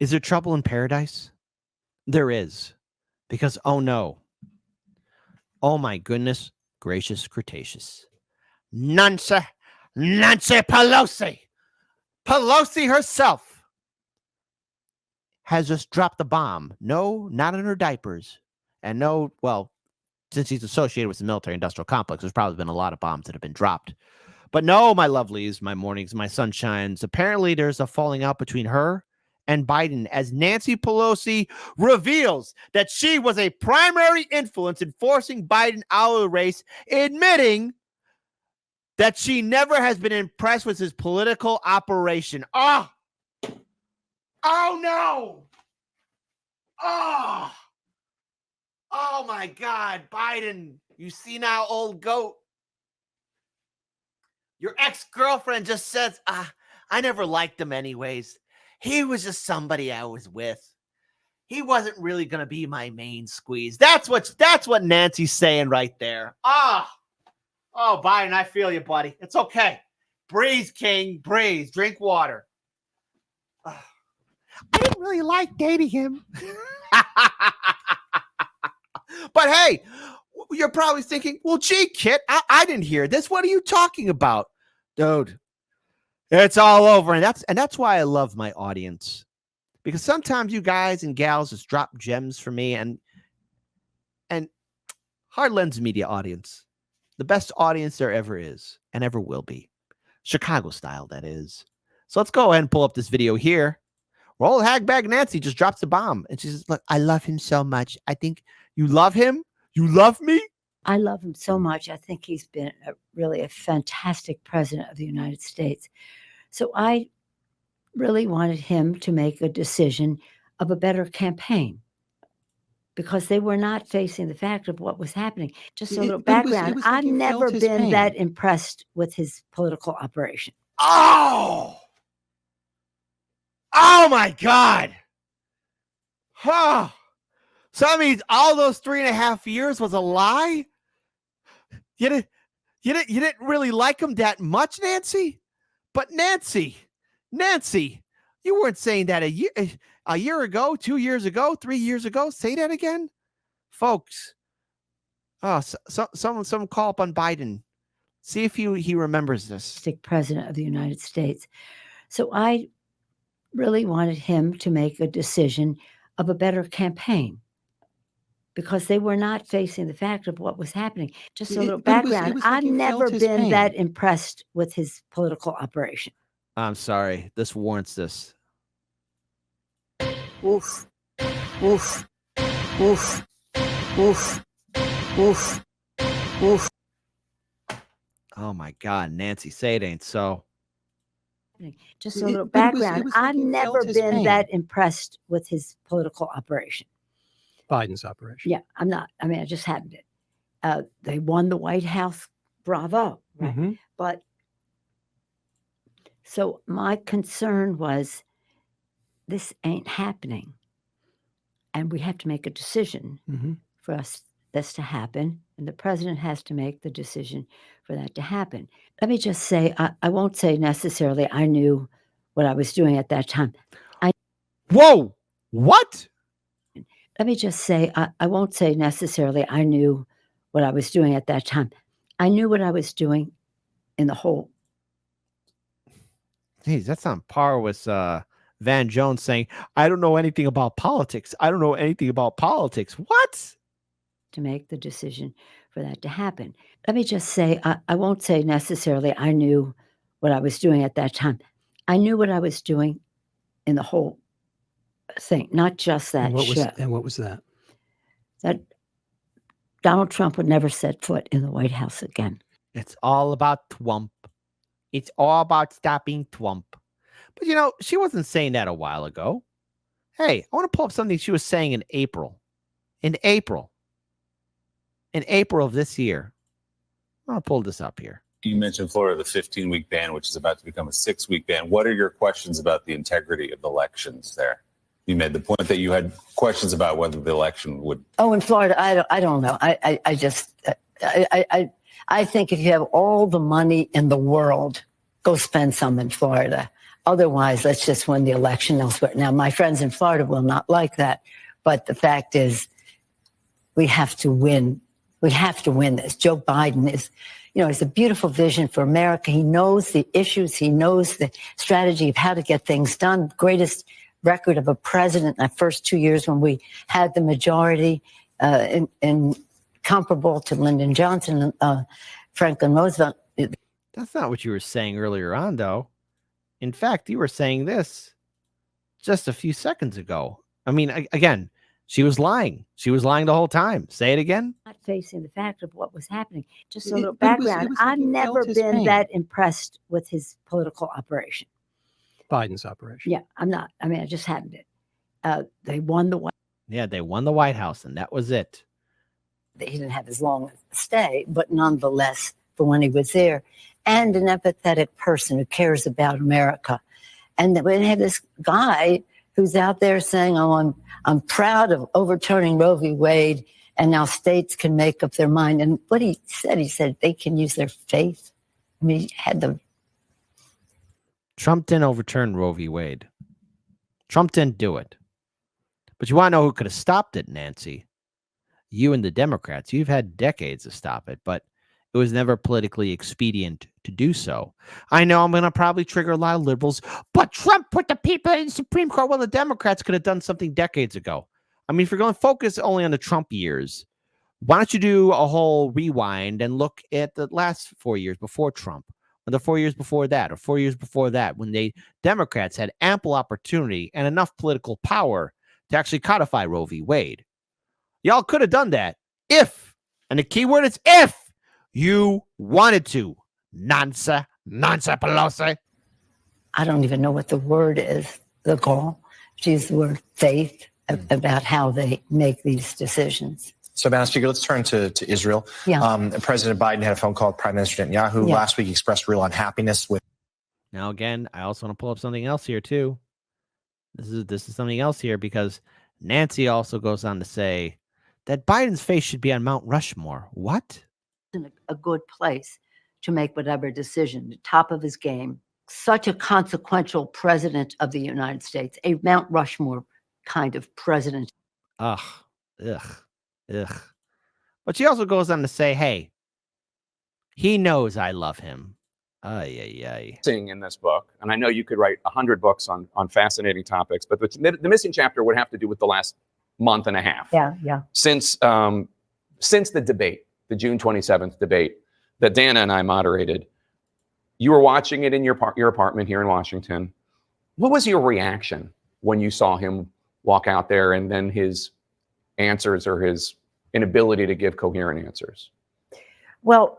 Is there trouble in paradise? There is. Because, oh no. Oh my goodness gracious Cretaceous. Nancy Pelosi. Pelosi herself has just dropped the bomb. No, not in her diapers. And no, well, since he's associated with the military-industrial complex, there's probably been a lot of bombs that have been dropped. But no, my lovelies, my mornings, my sunshines, apparently there's a falling out between her and Biden as Nancy Pelosi reveals that she was a primary influence in forcing Biden out of the race, admitting that she never has been impressed with his political operation. Oh no. Oh my God, Biden, you see now, old goat. Your ex-girlfriend just says, I never liked him anyways. He was just somebody I was with. He wasn't really going to be my main squeeze. That's what Nancy's saying right there. Oh, Biden, I feel you, buddy. It's okay. Breathe, King. Breathe. Drink water. I didn't really like dating him. But hey, you're probably thinking, well, gee, Kit, I didn't hear this. What are you talking about? Dude, it's all over. And that's why I love my audience. Because sometimes you guys and gals just drop gems for me. And Hard Lens Media audience, the best audience there ever is and ever will be. Chicago style, that is. So let's go ahead and pull up this video here. Where old Hagbag Nancy just drops the bomb. And she says, look, I love him so much. I think you love him. You love me. I love him so much. I think he's been really a fantastic president of the United States. So I really wanted him to make a decision of a better campaign because they were not facing the fact of what was happening. Just a little background. It was like I've you felt never his been pain. that impressed with his political operation. Oh my God. Huh. So that means all those 3.5 years was a lie? You didn't really like him that much, Nancy? But Nancy, you weren't saying that a year ago, 2 years ago, 3 years ago. Say that again, folks. Oh, someone call up on Biden. See if he remembers this. President of the United States. So I really wanted him to make a decision of a better campaign because they were not facing the fact of what was happening. Just a little background. It was like I've you never felt his been pain. that impressed with his political operation. I'm sorry. This warrants this. Oof, oof, oof, oof, oof, oof. Oh my God, Nancy, say it ain't so. Just a little background. It was like I've you never felt his been pain. that impressed with his political operation. Biden's operation. Yeah, I'm not. I mean, I just haven't been. They won the White House. Bravo. Right. Mm-hmm. But so my concern was this ain't happening. And we have to make a decision Mm-hmm. for this to happen. And the president has to make the decision for that to happen. Let me just say, I won't say necessarily I knew what I was doing at that time. Whoa! What? Let me just say, I won't say necessarily I knew what I was doing at that time. I knew what I was doing in the whole. Geez, that's on par with Van Jones saying, I don't know anything about politics. I don't know anything about politics. What? To make the decision for that to happen. Let me just say, I won't say necessarily I knew what I was doing at that time. I knew what I was doing in the whole thing, not just that show. And what was that? That Donald Trump would never set foot in the White House again. It's all about Trump. It's all about stopping Trump. But, you know, she wasn't saying that a while ago. Hey, I want to pull up something she was saying in April. In April of this year. I want to pull this up here. You mentioned Florida, the 15-week ban, which is about to become a 6-week ban. What are your questions about the integrity of elections there? You made the point that you had questions about whether the election would. Oh, in Florida, I don't know. I think if you have all the money in the world, go spend some in Florida. otherwise, let's just win the election elsewhere. Now, my friends in Florida will not like that, but the fact is, we have to win. We have to win this. Joe Biden is, it's a beautiful vision for America. He knows the issues. He knows the strategy of how to get things done. Greatest record of a president in the first 2 years when we had the majority, comparable to Lyndon Johnson, Franklin Roosevelt. That's not what you were saying earlier on, though. In fact, you were saying this just a few seconds ago. I mean, again, she was lying. She was lying the whole time. Say it again. Not facing the fact of what was happening. Just a It- little but it was- background. it was like I've he never felt his been pain. that impressed with his political operation. Biden's operation. Yeah, I'm not. I mean, I just haven't been. They won the White. Yeah, they won the White House, and that was it. He didn't have as long a stay, but nonetheless, for when he was there, and an empathetic person who cares about America. And then we have this guy who's out there saying, "Oh, I'm proud of overturning Roe v. Wade, and now states can make up their mind." And what he said they can use their faith. I mean, he had the Trump didn't overturn Roe v. Wade. Trump didn't do it. But you want to know who could have stopped it, Nancy? You and the Democrats. You've had decades to stop it, but it was never politically expedient to do so. I know I'm going to probably trigger a lot of liberals, but Trump put the people in the Supreme Court. Well, the Democrats could have done something decades ago. I mean, if you're going to focus only on the Trump years, why don't you do a whole rewind and look at the last 4 years before Trump, or the 4 years before that, or 4 years before that, when the Democrats had ample opportunity and enough political power to actually codify Roe v. Wade. Y'all could have done that if, and the key word is if, you wanted to. Nancy Pelosi. I don't even know what the word is, the goal. She used the word faith about how they make these decisions. So, Madam Speaker, let's turn to Israel. Yeah. President Biden had a phone call with Prime Minister Netanyahu last week. He expressed real unhappiness with. Now, again, I also want to pull up something else here, too. This is something else here, because Nancy also goes on to say that Biden's face should be on Mount Rushmore. What? In a good place to make whatever decision, the top of his game. Such a consequential president of the United States, a Mount Rushmore kind of president. Ugh. But she also goes on to say, hey, he knows I love him. Ay. In this book, and I know you could write 100 books on fascinating topics, but the missing chapter would have to do with the last month and a half. Yeah. Since the debate, the June 27th debate that Dana and I moderated, you were watching it in your apartment here in Washington. What was your reaction when you saw him walk out there and then his answers or his inability to give coherent answers? Well,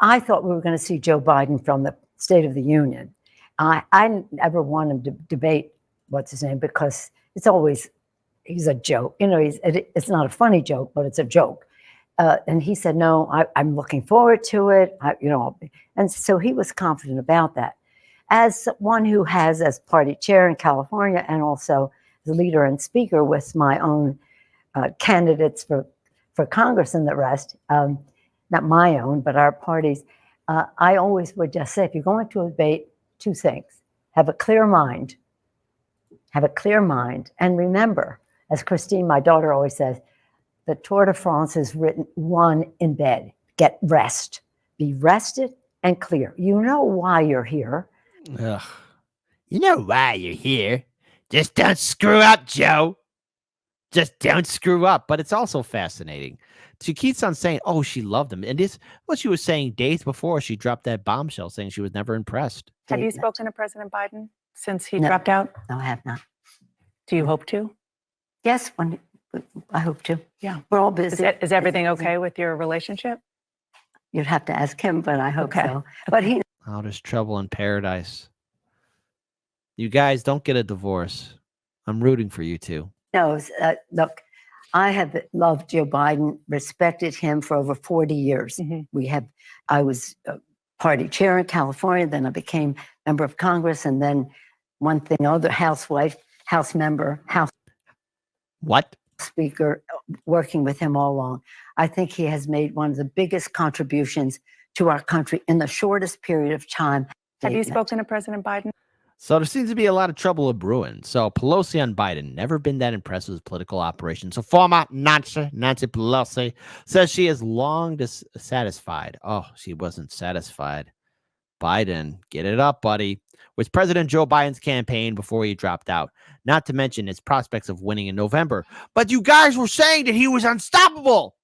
I thought we were going to see Joe Biden from the State of the Union. I never want him to debate what's his name, because he's a joke. It's not a funny joke, but it's a joke. And he said, no, I'm looking forward to it. And so he was confident about that. As one who has, as party chair in California, and also the leader and speaker with my own candidates for Congress and the rest, not my own, but our party's, I always would just say, if you're going to debate, two things: have a clear mind, and remember, as Christine, my daughter, always says, the Tour de France is won in bed. Get rest. Be rested and clear. You know why you're here. Ugh. You know why you're here. Just don't screw up, Joe. Just don't screw up. But it's also fascinating. She keeps on saying, oh, she loved him. And this what she was saying days before she dropped that bombshell, saying she was never impressed. Have you spoken to President Biden since he No. dropped out? No, I have not. Do you hope to? Yes, I hope to. Yeah. We're all busy. Is everything okay with your relationship? You'd have to ask him, but I hope Okay. so. But he Oh, there's trouble in paradise. You guys don't get a divorce. I'm rooting for you two. knows. Look, I have loved Joe Biden, respected him for over 40 years. Mhm. I was party chair in California, then I became member of Congress, and then one thing, other housewife, House member, House What? Speaker, working with him all along. I think he has made one of the biggest contributions to our country in the shortest period of time. Have you spoken to President Biden? So there seems to be a lot of trouble brewing. So Pelosi on Biden, never been that impressed with his political operation. So former Nancy Pelosi says she is long dissatisfied. Oh, she wasn't satisfied. Biden, get it up, buddy. With President Joe Biden's campaign before he dropped out, not to mention his prospects of winning in November. But you guys were saying that he was unstoppable.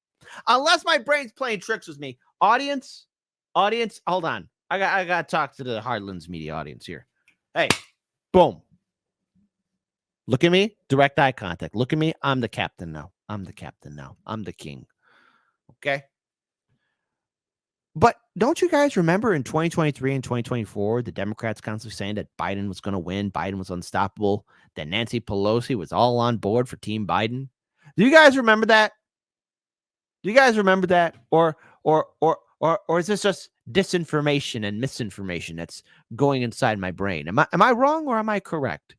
Unless my brain's playing tricks with me. Audience, hold on. I got to talk to the Hardlands media audience here. Hey, boom. Look at me. Direct eye contact. Look at me. I'm the captain now. I'm the king. Okay? But don't you guys remember in 2023 and 2024, the Democrats constantly saying that Biden was going to win, Biden was unstoppable, that Nancy Pelosi was all on board for Team Biden? Do you guys remember that? Or is this just disinformation and misinformation that's going inside my brain? Am I wrong or am I correct?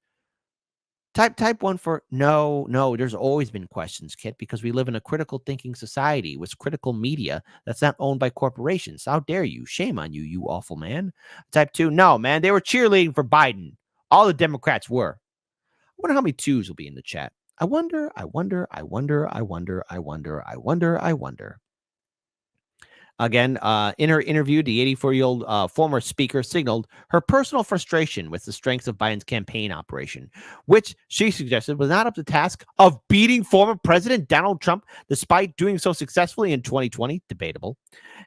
Type one for no. There's always been questions, Kit, because we live in a critical thinking society with critical media that's not owned by corporations. How dare you? Shame on you, you awful man. Type two, no, man. They were cheerleading for Biden. All the Democrats were. I wonder how many twos will be in the chat. I wonder. Again, in her interview, the 84-year-old former speaker signaled her personal frustration with the strengths of Biden's campaign operation, which she suggested was not up to the task of beating former President Donald Trump, despite doing so successfully in 2020. Debatable.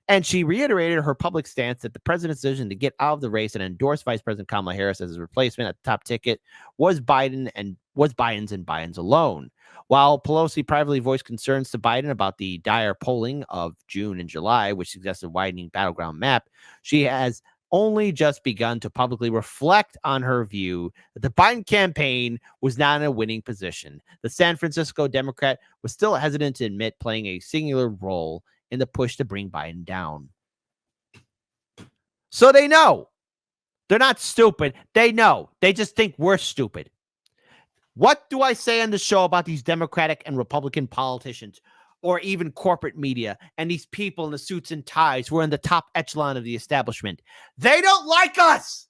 And she reiterated her public stance that the president's decision to get out of the race and endorse Vice President Kamala Harris as his replacement at the top ticket was Biden's and Biden's alone. While Pelosi privately voiced concerns to Biden about the dire polling of June and July, which suggested a widening battleground map, she has only just begun to publicly reflect on her view that the Biden campaign was not in a winning position. The San Francisco Democrat was still hesitant to admit playing a singular role in the push to bring Biden down. So they know. They're not stupid. They know. They just think we're stupid. What do I say on the show about these Democratic and Republican politicians or even corporate media and these people in the suits and ties who are in the top echelon of the establishment? They don't like us,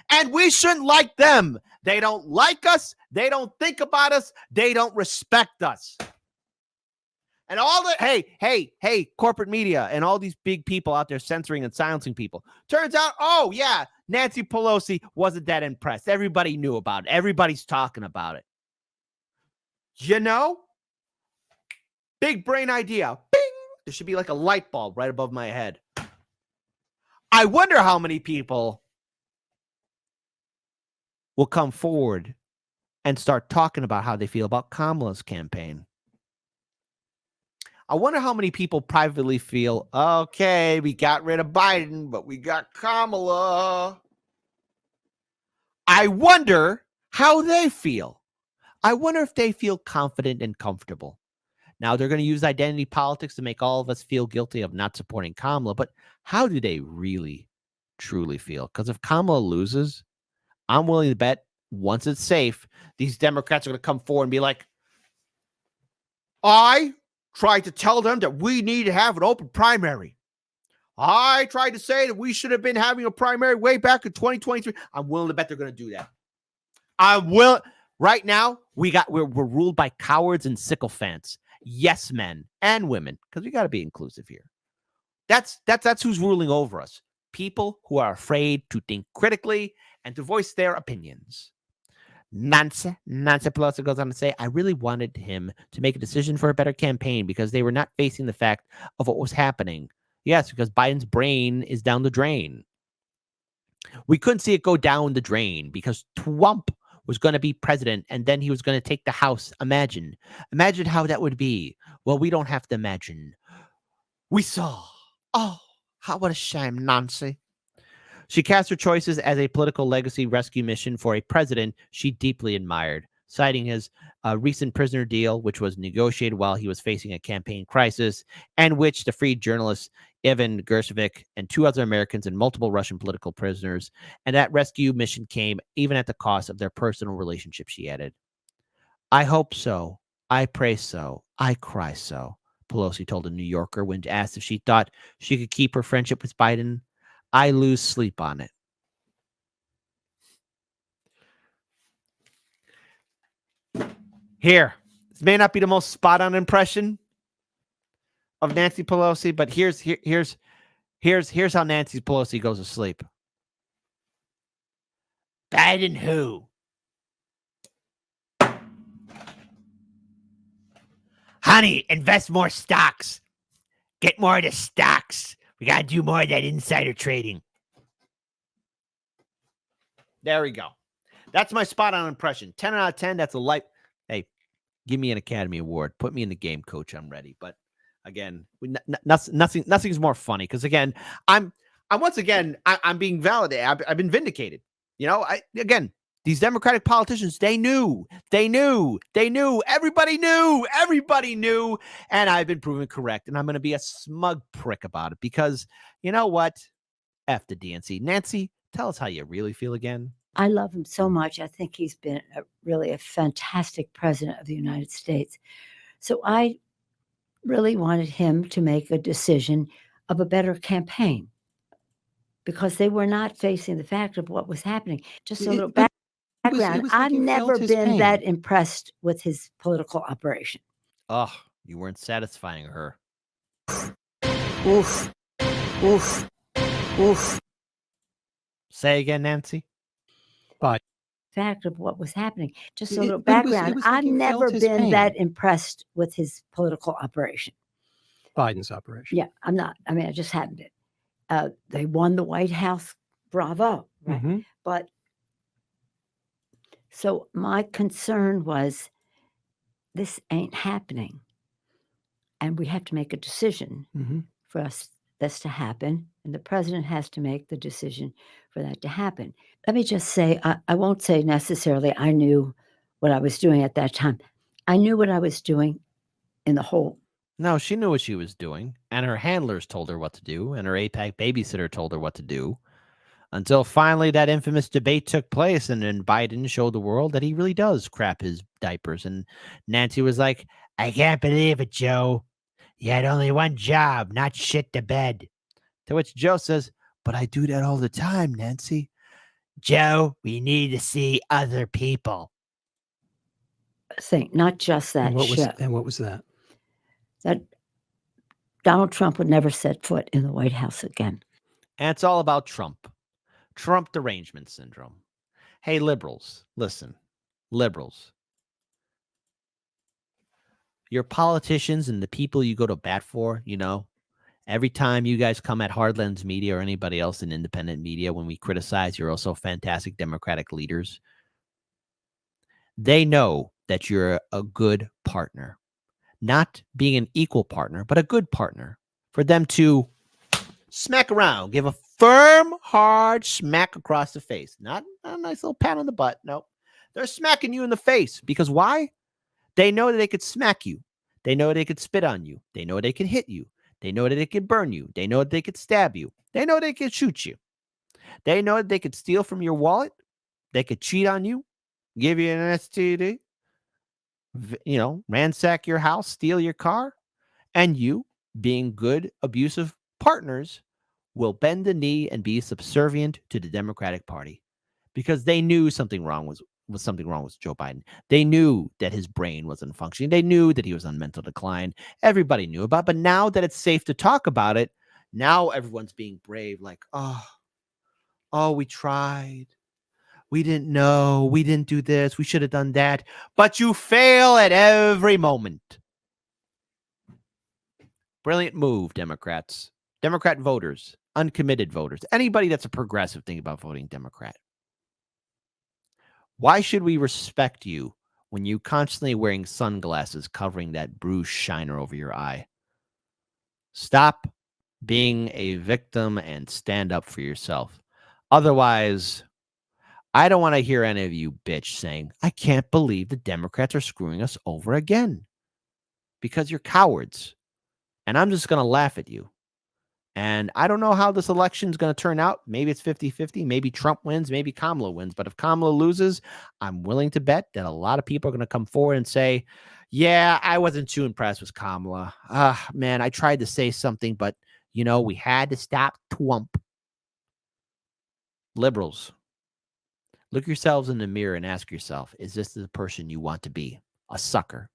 and we shouldn't like them. They don't like us. They don't think about us. They don't respect us. And all the, hey, corporate media and all these big people out there censoring and silencing people. Turns out, oh, yeah, Nancy Pelosi wasn't that impressed. Everybody knew about it. Everybody's talking about it. You know? Big brain idea. Bing! There should be like a light bulb right above my head. I wonder how many people will come forward and start talking about how they feel about Kamala's campaign. I wonder how many people privately feel, okay, we got rid of Biden, but we got Kamala. I wonder how they feel. I wonder if they feel confident and comfortable. Now, they're going to use identity politics to make all of us feel guilty of not supporting Kamala, but how do they really, truly feel? Because if Kamala loses, I'm willing to bet once it's safe, these Democrats are going to come forward and be like, I tried to tell them that we need to have an open primary. I tried to say that we should have been having a primary way back in 2023. I'm willing to bet they're going to do that. I will. Right now, we're ruled by cowards and sycophants, yes men and women, because we got to be inclusive here. That's who's ruling over us. People who are afraid to think critically and to voice their opinions. Nancy Pelosi goes on to say, I really wanted him to make a decision for a better campaign because they were not facing the fact of what was happening. Yes, because Biden's brain is down the drain. We couldn't see it go down the drain because Trump was going to be president and then he was going to take the House. Imagine how that would be. Well, we don't have to imagine. We saw. Oh, what a shame, Nancy. She cast her choices as a political legacy rescue mission for a president she deeply admired, citing his recent prisoner deal, which was negotiated while he was facing a campaign crisis, and which the freed journalist Evan Gershkovich and 2 other Americans and multiple Russian political prisoners. And that rescue mission came even at the cost of their personal relationship, she added. I hope so. I pray so. I cry so, Pelosi told a New Yorker when asked if she thought she could keep her friendship with Biden. I lose sleep on it. Here, this may not be the most spot on impression of Nancy Pelosi, but here's how Nancy Pelosi goes to sleep. Biden who? Honey, invest more stocks. Get more of the stocks. We got to do more of that insider trading. There we go. That's my spot on impression. 10 out of 10. That's a light. Hey, give me an Academy Award. Put me in the game, coach. I'm ready. But again, nothing's more funny because again, I'm being validated. I've been vindicated. You know, these Democratic politicians, they knew. Everybody knew. And I've been proven correct. And I'm going to be a smug prick about it because you know what? F the DNC. Nancy, tell us how you really feel again. I love him so much. I think he's been really a fantastic president of the United States. So I really wanted him to make a decision of a better campaign because they were not facing the fact of what was happening. Just a little background. I've never been that impressed with his political operation. Oh, you weren't satisfying her. Oof. Say again, Nancy. Fact of what was happening. Just a little background. I've never been that impressed with his political operation. Biden's operation. Yeah, I'm not. I mean, I just hadn't it. They won the White House. Bravo. Right. Mhm. But so my concern was this ain't happening. And we have to make a decision Mhm. for this to happen. And the president has to make the decision for that to happen. Let me just say, I won't say necessarily I knew what I was doing at that time. I knew what I was doing in the whole. No, she knew what she was doing, and her handlers told her what to do, and her APAC babysitter told her what to do, until finally that infamous debate took place, and then Biden showed the world that he really does crap his diapers, and Nancy was like, I can't believe it, Joe. You had only one job, not shit the bed. To which Joe says, but I do that all the time, Nancy. Joe, we need to see other people. Thing, not just that And what show. was that? That Donald Trump would never set foot in the White House again. And it's all about Trump. Trump derangement syndrome. Hey, liberals, listen. Liberals. Your politicians and the people you go to bat for, you know, every time you guys come at Hardlands Media or anybody else in independent media when we criticize your also fantastic Democratic leaders, they know that you're a good partner. Not being an equal partner, but a good partner for them to smack around, give a firm, hard smack across the face. Not a nice little pat on the butt. No, they're smacking you in the face because why? They know that they could smack you. They know they could spit on you. They know they could hit you. They know that they could burn you. They know that they could stab you. They know they could shoot you. They know that they could steal from your wallet. They could cheat on you, give you an STD, you know, ransack your house, steal your car. And you, being good, abusive partners, will bend the knee and be subservient to the Democratic Party because they knew something wrong was something wrong with Joe Biden. They knew that his brain wasn't functioning. They knew that he was on mental decline. Everybody knew about it. But now that it's safe to talk about it, now everyone's being brave. Like, oh, we tried. We didn't know. We didn't do this. We should have done that. But you fail at every moment. Brilliant move, Democrats. Democrat voters, uncommitted voters, anybody that's a progressive thing about voting Democrat. Why should we respect you when you constantly wearing sunglasses covering that bruise shiner over your eye? Stop being a victim and stand up for yourself. Otherwise, I don't want to hear any of you bitch saying, I can't believe the Democrats are screwing us over again. Because you're cowards. And I'm just going to laugh at you. And I don't know how this election is going to turn out. Maybe it's 50-50. Maybe Trump wins. Maybe Kamala wins. But if Kamala loses, I'm willing to bet that a lot of people are going to come forward and say, yeah, I wasn't too impressed with Kamala. Man, I tried to say something, but, you know, we had to stop Trump. Liberals, look yourselves in the mirror and ask yourself, is this the person you want to be? a sucker.